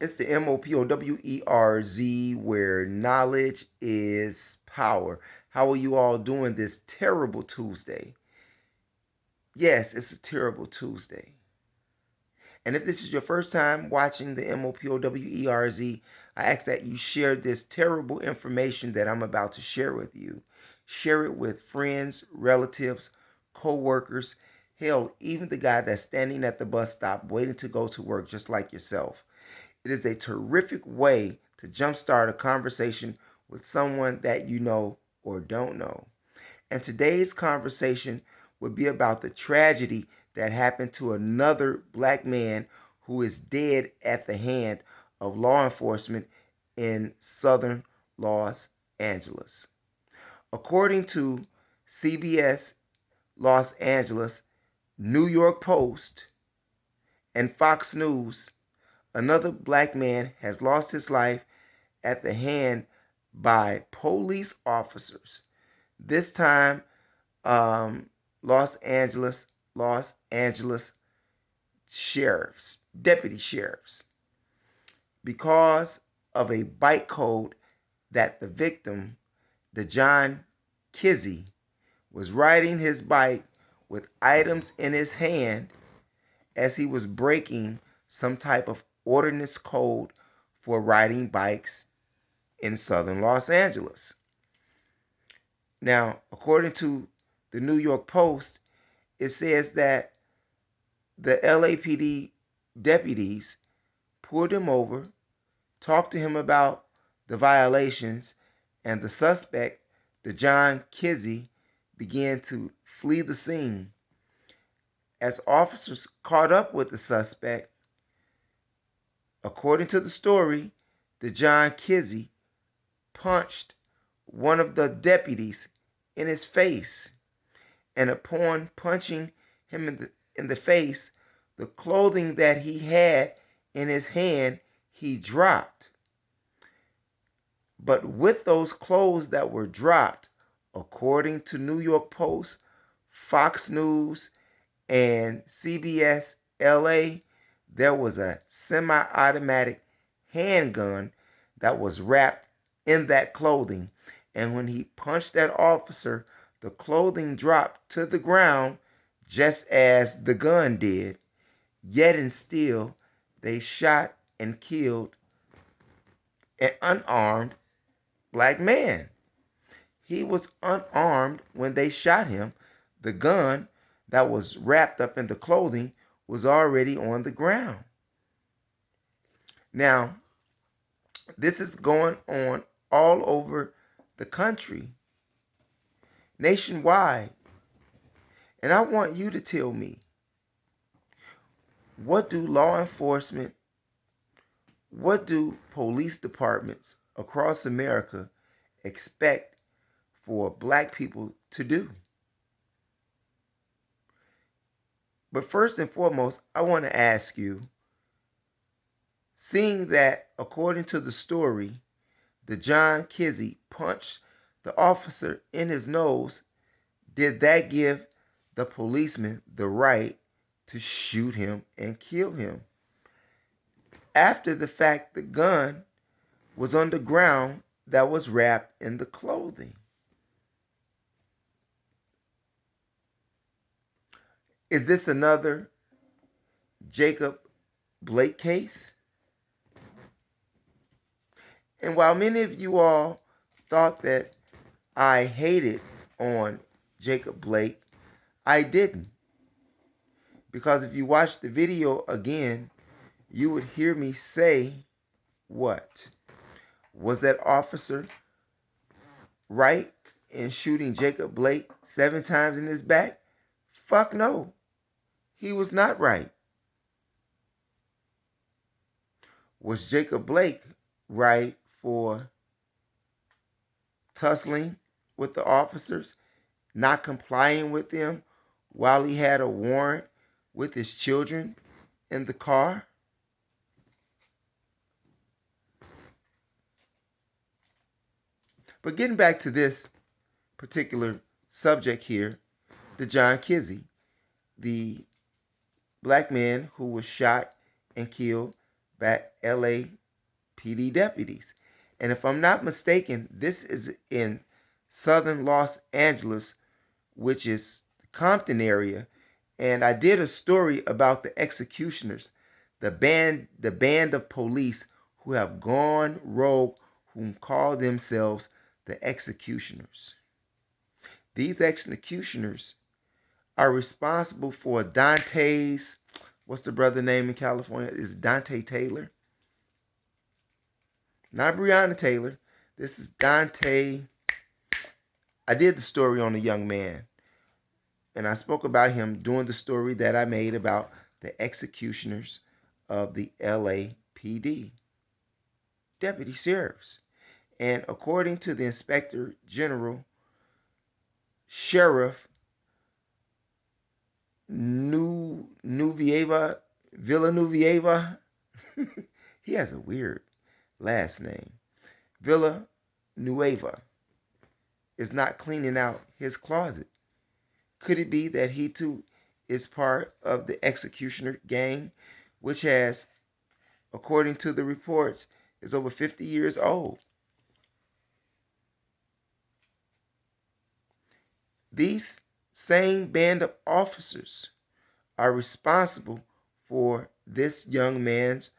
It's the MOPOWERZ, where knowledge is power. How are you all doing this terrible Tuesday? Yes, it's a terrible Tuesday. And if this is your first time watching the MOPOWERZ, I ask that you share this terrible information that I'm about to share with you. Share it with friends, relatives, co-workers, hell, even the guy that's standing at the bus stop waiting to go to work just like yourself. It is a terrific way to jumpstart a conversation with someone that you know or don't know. And today's conversation would be about the tragedy that happened to another black man who is dead at the hand of law enforcement in southern Los Angeles. According to CBS Los Angeles, New York Post, and Fox News, another black man has lost his life at the hand by police officers. This time, um, Los Angeles sheriffs, deputy sheriffs, because of a bike code that the victim, the John Kizzy, was riding his bike with items in his hand as he was breaking some type of ordinance code for riding bikes in southern Los Angeles. Now, according to the New York Post, it says that the LAPD deputies pulled him over, talked to him about the violations, and the suspect, the John Kizzy, began to flee the scene. As officers caught up with the suspect, according to the story, the John Kizzy punched one of the deputies in his face, and upon punching him in the face, the clothing that he had in his hand, he dropped. But with those clothes that were dropped, according to New York Post, Fox News, and CBS LA, there was a semi-automatic handgun that was wrapped in that clothing. And when he punched that officer, the clothing dropped to the ground just as the gun did. Yet and still, they shot and killed an unarmed black man. He was unarmed when they shot him. The gun that was wrapped up in the clothing was already on the ground. Now, this is going on all over the country, nationwide. And I want you to tell me, what do law enforcement, what do police departments across America expect for black people to do? But first and foremost, I want to ask you, seeing that according to the story, the John Kizzy punched the officer in his nose, did that give the policeman the right to shoot him and kill him? After the fact, the gun was on the ground that was wrapped in the clothing. Is this another Jacob Blake case? And while many of you all thought that I hated on Jacob Blake, I didn't. Because if you watch the video again, you would hear me say, what? Was that officer right in shooting Jacob Blake 7 times in his back? Fuck no. He was not right. Was Jacob Blake right for tussling with the officers, not complying with them while he had a warrant with his children in the car? But getting back to this particular subject here, the John Kizzy, the black man who was shot and killed LAPD deputies. And if I'm not mistaken, this is in southern Los Angeles, which is the Compton area. And I did a story about the executioners, the band of police who have gone rogue, whom call themselves the executioners. These executioners are responsible for Dante's, what's the brother name in California? Is Dante Taylor? Not Breonna Taylor. This is Dante. I did the story on the young man, and I spoke about him doing the story that I made about the executioners of the LAPD deputy sheriffs. And according to the Inspector General, Sheriff Nuvieva, Villanueva, he has a weird last name. Villanueva is not cleaning out his closet. Could it be that he too is part of the executioner gang, which has, according to the reports, is over 50 years old? These same band of officers are responsible for this young man's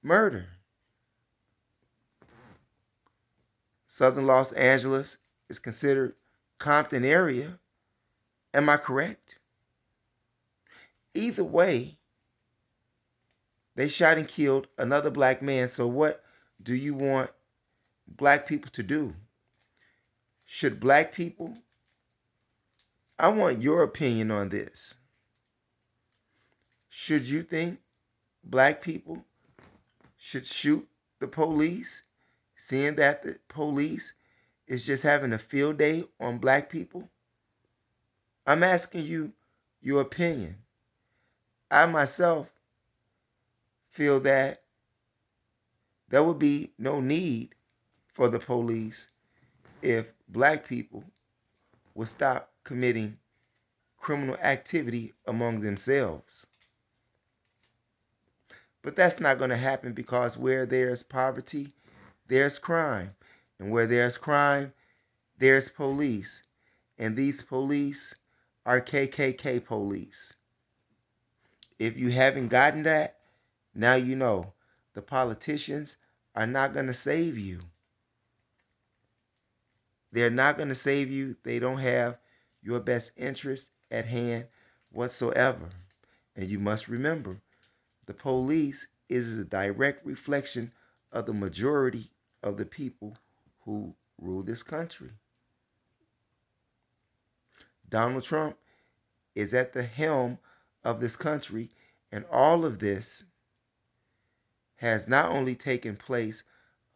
murder. Southern Los Angeles is considered Compton area. Am I correct? Either way, they shot and killed another black man. So what do you want black people to do? Should black people, I want your opinion on this. Should you think black people should shoot the police, seeing that the police is just having a field day on black people? I'm asking you your opinion. I myself feel that there would be no need for the police if black people would stop committing criminal activity among themselves. But that's not going to happen, because where there's poverty, there's crime. And where there's crime, there's police. And these police are KKK police. If you haven't gotten that, now you know. The politicians are not going to save you. They're not going to save you. They don't have your best interest at hand whatsoever. And you must remember, the police is a direct reflection of the majority of the people who rule this country. Donald Trump is at the helm of this country, and all of this has not only taken place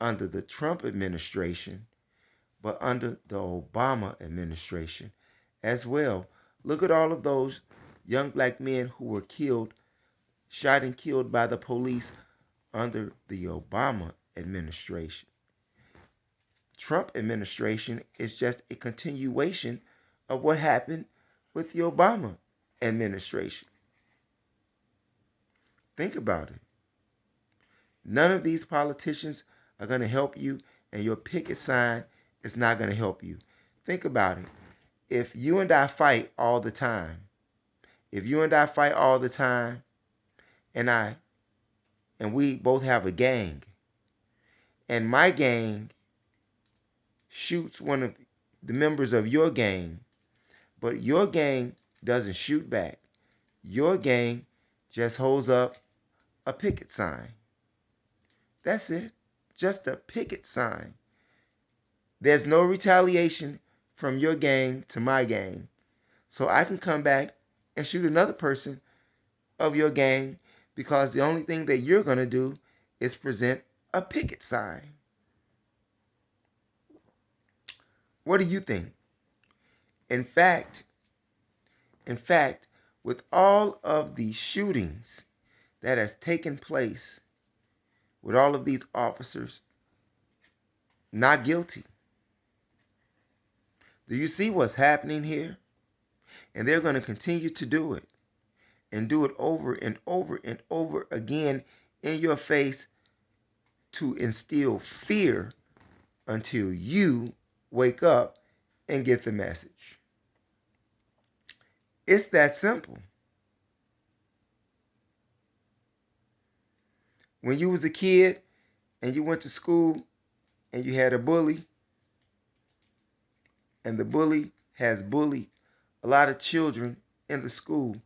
under the Trump administration, but under the Obama administration as well. Look at all of those young black men who were killed, shot and killed by the police under the Obama administration. Trump administration is just a continuation of what happened with the Obama administration. Think about it. None of these politicians are going to help you, and your picket sign is not going to help you. Think about it. If you and I fight all the time, and we both have a gang, and my gang shoots one of the members of your gang, but your gang doesn't shoot back. Your gang just holds up a picket sign. That's it. Just a picket sign. There's no retaliation from your gang to my gang. So I can come back and shoot another person of your gang, because the only thing that you're going to do is present a picket sign. What do you think? In fact, with all of these shootings that has taken place, with all of these officers not guilty, do you see what's happening here? And they're going to continue to do it, and do it over and over and over again in your face to instill fear until you wake up and get the message. It's that simple. When you was a kid and you went to school and you had a bully, and the bully has bullied a lot of children in the school,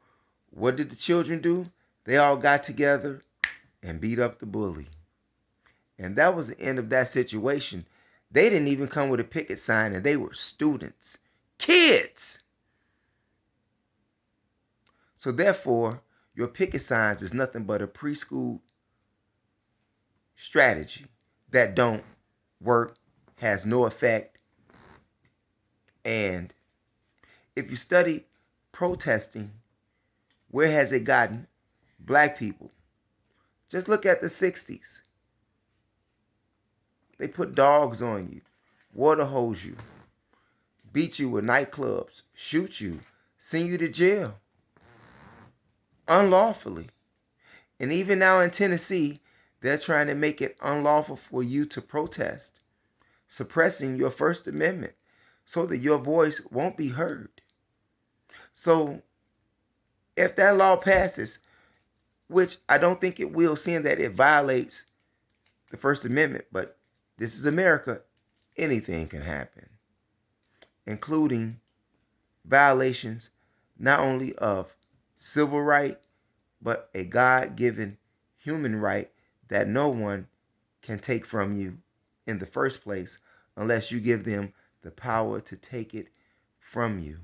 what did the children do? They all got together and beat up the bully. And that was the end of that situation. They didn't even come with a picket sign, and they were students, kids. So therefore, your picket signs is nothing but a preschool strategy that don't work, has no effect. And if you study protesting, where has it gotten black people? Just look at the 60s. They put dogs on you, water hose you, beat you with nightclubs, shoot you, send you to jail unlawfully. And even now in Tennessee, they're trying to make it unlawful for you to protest, suppressing your First Amendment so that your voice won't be heard. So if that law passes, which I don't think it will, seeing that it violates the First Amendment, but this is America, anything can happen, including violations not only of civil right, but a God-given human right that no one can take from you in the first place unless you give them the power to take it from you.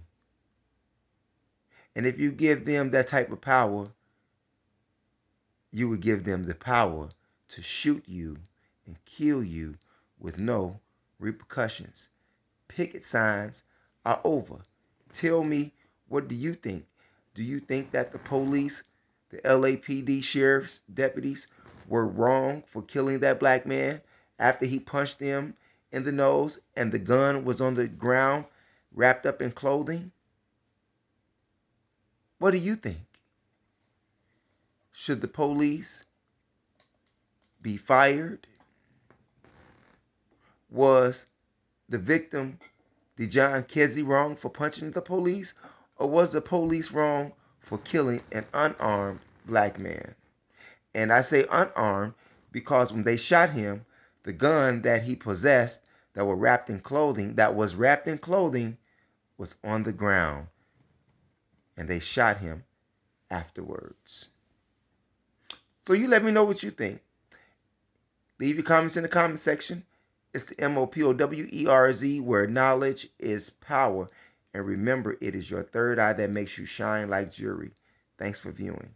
And if you give them that type of power, you would give them the power to shoot you and kill you with no repercussions. Picket signs are over. Tell me, what do you think? Do you think that the police, the LAPD sheriff's deputies, were wrong for killing that black man after he punched them in the nose and the gun was on the ground wrapped up in clothing? What do you think? Should the police be fired? Was the victim, Dejon Kedzie, wrong for punching the police? Or was the police wrong for killing an unarmed black man? And I say unarmed because when they shot him, the gun that he possessed that was wrapped in clothing, was on the ground. And they shot him afterwards. So you let me know what you think. Leave your comments in the comment section. It's the MOPOWERZ, where knowledge is power. And remember, it is your third eye that makes you shine like jewelry. Thanks for viewing.